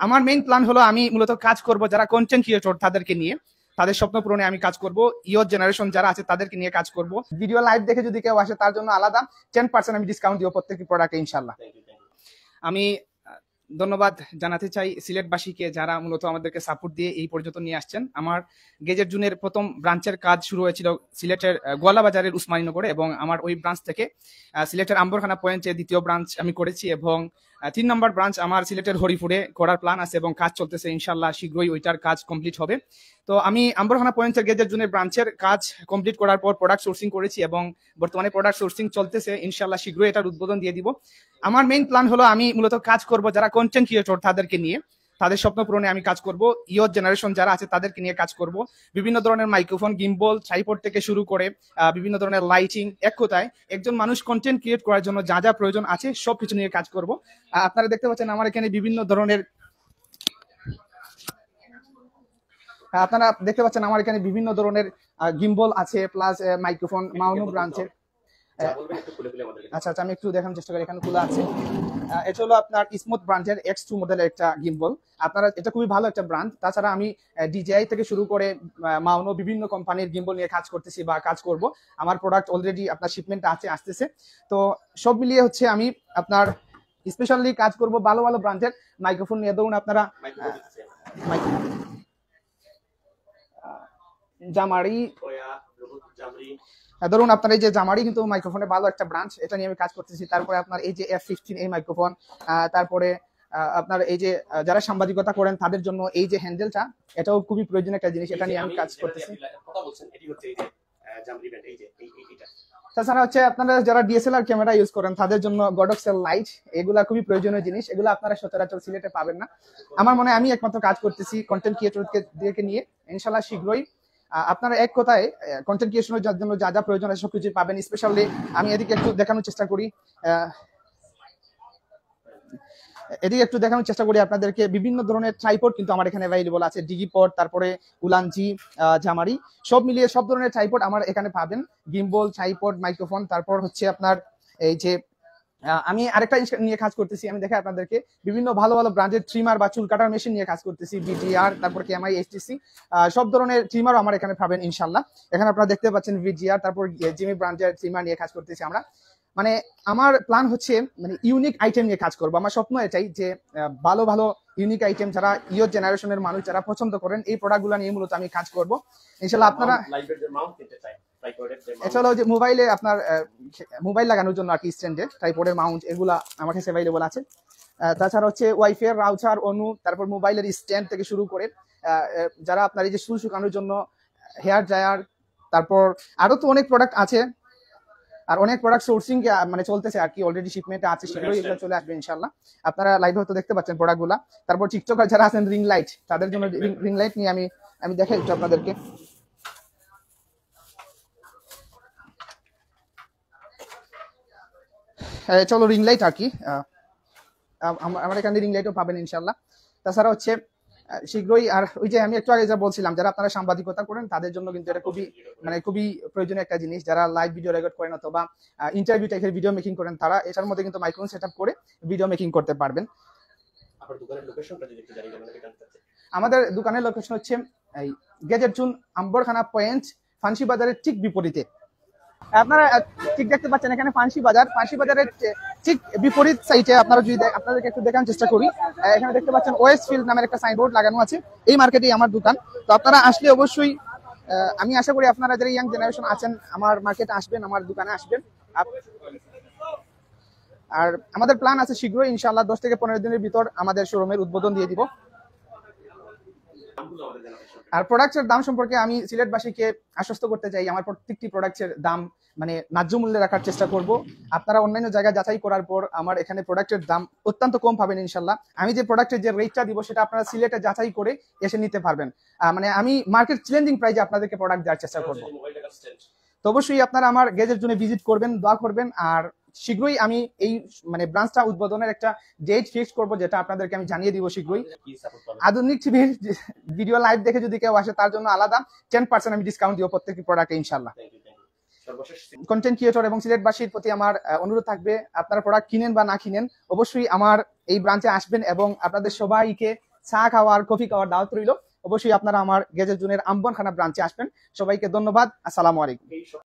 আমার main plan হলো আমি মূলত কাজ করব যারা কন্টেন্ট ক্রিয়েটর তাদেরকে নিয়ে, তাদের স্বপ্ন পূরণে আমি কাজ করব। ইয়র জেনারেশন যারা আছে তাদেরকে নিয়ে কাজ করব। ভিডিও লাইভ দেখে যদি কেউ আসে তার জন্য আলাদা 10% আমি ডিসকাউন্ট দিব প্রত্যেকটি প্রোডাক্টে ইনশাআল্লাহ। আমি ধন্যবাদ জানাতে চাই সিলেটবাসীকে যারা মূলত আমাদেরকে সাপোর্ট দিয়ে এই পর্যন্ত নিয়ে আসছেন। আমার গেজেট জুনের প্রথম ব্রাঞ্চের কাজ শুরু হয়েছিল সিলেটের গোয়ালাবাজারের উসমানীনগরে, এবং আমার ওই ব্রাঞ্চ থেকে সিলেটের আম্বরখানা পয়েন্টে দ্বিতীয় ব্রাঞ্চ আমি করেছি, এবং 3 নম্বর ব্রাঞ্চ আমার সিলেটের হরিপুরে করার প্ল্যান আছে এবং কাজ চলতেছে। ইনশাল্লাহ শীঘ্রই ওইটার কাজ কমপ্লিট হবে। তো আমি আম্বরখানা পয়েন্টের গেজেট জুনের ব্রাঞ্চের কাজ কমপ্লিট করার পর প্রোডাক্ট সোর্সিং করেছি এবং বর্তমানে প্রোডাক্ট সোর্সিং চলতেছে। ইনশাল্লাহ শীঘ্রই এটার উদ্বোধন দিয়ে দিব। আমার মেইন প্ল্যান হলো আমি মূলত কাজ করব যারা কন্টেন্ট ক্রিয়েটর তাদেরকে নিয়ে, তাদের স্বপ্ন পূরণে আমি কাজ করব। ইয়র জেনারেশন যারা আছে তাদেরকে নিয়ে কাজ করব। বিভিন্ন ধরনের মাইক্রোফোন, গিম্বল, ট্রাইপড থেকে শুরু করে বিভিন্ন ধরনের লাইটিং, এক কথায় একজন মানুষ কন্টেন্ট ক্রিয়েট করার জন্য যা যা প্রয়োজন আছে সবকিছু নিয়ে কাজ করব। আপনারা দেখতে পাচ্ছেন আমার এখানে বিভিন্ন ধরনের গিম্বল আছে, প্লাস মাইক্রোফোন, মাউন্ট ব্রাঞ্চের। আচ্ছা, আমি একটু দেখানোর চেষ্টা করি। এখানে খোলা আছে। এটা হলো আপনার স্মুথ ব্র্যান্ডের X2 মডেলের একটা গিম্বল। আপনারা এটা খুবই ভালো একটা ব্র্যান্ড। তাছাড়া আমি DJI থেকে শুরু করে মাউনো বিভিন্ন কোম্পানির গিম্বল নিয়ে কাজ করতেছি বা কাজ করব। আমার প্রোডাক্ট অলরেডি আপনার শিপমেন্ট আসতেছে। তো সব মিলিয়ে হচ্ছে আমি আপনার স্পেশালি কাজ করব ভালো ভালো ব্র্যান্ডের মাইক্রোফোন নিয়ে। ধরুন আপনারা জামারি, ধরুন আপনার এই যে জামারি কিন্তু মাইক্রোফোনে ভালো একটা ব্রাঞ্চ, এটা নিয়ে আমি কাজ করতেছি। তারপরে আপনার এই যে F15 এই মাইক্রোফোন, তারপরে আপনার এই যে যারা সাংবাদিকতা করেন তাদের জন্য এই যে হ্যান্ডেলটা, এটাও খুবই প্রয়োজনীয় একটা জিনিস, এটা নিয়ে আমি কাজ করতেছি। তাছাড়া হচ্ছে আপনারা যারা DSLR ক্যামেরা ইউজ করেন তাদের জন্য গডক্সেল লাইট, এগুলা খুবই প্রয়োজনীয় জিনিস। এগুলো আপনারা সচরাচর সিলেটে পাবেন না। আমার মনে হয় আমি একমাত্র কাজ করতেছি কন্টেন্ট ক্রিয়েটরকে নিয়ে। ইনশাআল্লাহ শীঘ্রই আপনারা এক কথায় কন্টেন্ট ক্রিয়েশনের জন্য যা যা প্রয়োজন আছে সবকিছু পাবেন। স্পেশালি আমি এদিকে একটু দেখানোর চেষ্টা করি আপনাদেরকে বিভিন্ন ধরনের ট্রাইপড কিন্তু আমার এখানে অ্যাভেলেবল আছে। ডিগিপড, তারপরে উলানজি, জামারি, সব মিলিয়ে সব ধরনের ট্রাইপড আমার এখানে পাবেন। গিম্বল, ট্রাইপড, মাইক্রোফোন, তারপর হচ্ছে আপনার এই যে আমি আরেকটা জিনিস নিয়ে কাজ করতেছি। আমি দেখে আপনাদেরকে বিভিন্ন ভালো ভালো ব্র্যান্ডের ট্রিমার বা চুল কাটার মেশিন নিয়ে কাজ করতেছি। VGR, তারপর KMI, HTC, সব ধরনের ট্রিমারও আমার এখানে পাবেন ইনশাল্লাহ। এখানে আপনারা দেখতে পাচ্ছেন VGR, তারপর জিমি ব্র্যান্ডের ট্রিমার নিয়ে কাজ করতেছি আমরা। মানে আমার প্ল্যান হচ্ছে মানে ইউনিক আইটেম নিয়ে কাজ করবো। আমার স্বপ্ন এটাই যে ভালো ভালো ইউনিক আইটেম যারা ইয়র জেনারেশনের মানুষ যারা পছন্দ করেন এই প্রোডাক্টগুলো নিয়ে মূলত আমি কাজ করবো ইনশাল্লাহ। আপনারা এটা হলো যে মোবাইলে আপনার মোবাইল লাগানোর জন্য আর কি স্ট্যান্ডে ট্রাইপডের মাউন্ট, এগুলা আমার কাছে অ্যাভেলেবল আছে। তাছাড়া হচ্ছে ওয়াইফাই, রাউটার, অনু, তারপর মোবাইলের স্ট্যান্ড থেকে শুরু করে যারা আপনার এই যে চুল শুকানোর জন্য হেয়ার ড্রায়ার, তারপর আরো তো অনেক প্রোডাক্ট আছে। আর অনেক প্রোডাক্ট সোর্সিং মানে চলতেছে আর কি, অলরেডি শিপমেন্টে আছে, শীঘ্রই এগুলো চলে আসবে ইনশাআল্লাহ। আপনারা লাইভে হয়তো দেখতে পাচ্ছেন প্রোডাক্টগুলা। তারপর টিকটকার যারা আছেন রিং লাইট, তাদের জন্য রিং লাইট নিয়ে আমি দেখাই একটু আপনাদেরকে। চলো রিং লাইট আর কি, আমার এখানে রিং লাইটও পাবেন ইনশাআল্লাহ। তাছাড়া হচ্ছে শীঘ্রই, আর ওই যে আমি একটু আগে যা বলছিলাম যারা আপনারা সাংবাদিকতা করেন তাদের জন্য কিন্তু এটা খুবই প্রয়োজনীয় একটা জিনিস। যারা লাইভ ভিডিও রেকর্ড করেন অথবা ইন্টারভিউ টাইপের ভিডিও মেকিং করেন, তারা এটার মধ্যে কিন্তু মাইক্রোফোন সেটআপ করে ভিডিও মেকিং করতে পারবেন। আমাদের দোকানের লোকেশন হচ্ছে এই gadget zone Ambarkhana point, fancy বাজারের ঠিক বিপরীতে। আপনারা ঠিক দেখতে পাচ্ছেন এখানে ফান্সি বাজারের ঠিক বিপরীত সাইডে আপনারা যদি আপনাদেরকে একটু দেখানোর চেষ্টা করি, এখানে দেখতে পাচ্ছেন ওয়েস্ট ফিল্ড নামের একটা সাইনবোর্ড লাগানো আছে। এই মার্কেটেই আমার দোকান। তো আপনারা আসলে অবশ্যই আমি আশা করি আপনারা যারা ইয়াং জেনারেশন আছেন আমার মার্কেটে আসবেন, আমার দোকানে আসবেন। আর আমাদের প্ল্যান আছে শীঘ্রই ইনশাআল্লাহ 10 থেকে 15 দিনের ভিতর আমাদের শোরুমের উদ্বোধন দিয়ে দিব। আর প্রোডাক্টের দাম সম্পর্কে আমি সিলেটবাসীকে আশ্বস্ত করতে চাই, আমার প্রত্যেকটি প্রোডাক্টের দাম মানে ন্যায্য মূল্যে রাখার চেষ্টা করব। আপনারা অন্যান্য জায়গায় যাচাই করার পর আমার এখানে প্রোডাক্টের দাম অত্যন্ত কম পাবেন ইনশাল্লাহ। আমি যে প্রোডাক্টের যে রেটটা দিব সেটা আপনারা সিলেটে যাচাই করে এসে নিতে পারবেন। মানে আমি মার্কেট চ্যালেঞ্জিং প্রাইসে আপনাদেরকে প্রোডাক্ট দেওয়ার চেষ্টা করব। তো অবশ্যই আপনারা আমার গেজের জন্য ভিজিট করবেন, দোয়া করবেন। আর শীঘ্রই আমি এই মানে ব্রাঞ্চটা উদ্বোধনের একটা ডেট ফিক্স করব, যেটা আপনাদেরকে আমি জানিয়ে দিব শীঘ্রই। আধুনিক টিভির ভিডিও লাইভ দেখে যদি কেউ আসে তার জন্য আলাদা 10% আমি ডিসকাউন্ট দিব প্রত্যেকটি প্রোডাক্টে ইনশাআল্লাহ। কন্টেন্ট ক্রিয়েটর এবং সিলেটবাসীর প্রতি আমার অনুরোধ থাকবে, আপনারা প্রোডাক্ট কিনেন বা না কিনেন অবশ্যই আমার এই ব্রাঞ্চে আসবেন এবং আপনাদের সবাইকে চা খাওয়ার, কফি খাওয়ার দাওয়াত রইল। অবশ্যই আপনারা আমার গেজেট জোনের আম্বনখানা ব্রাঞ্চে আসবেন। সবাইকে ধন্যবাদ। আসসালামু আলাইকুম।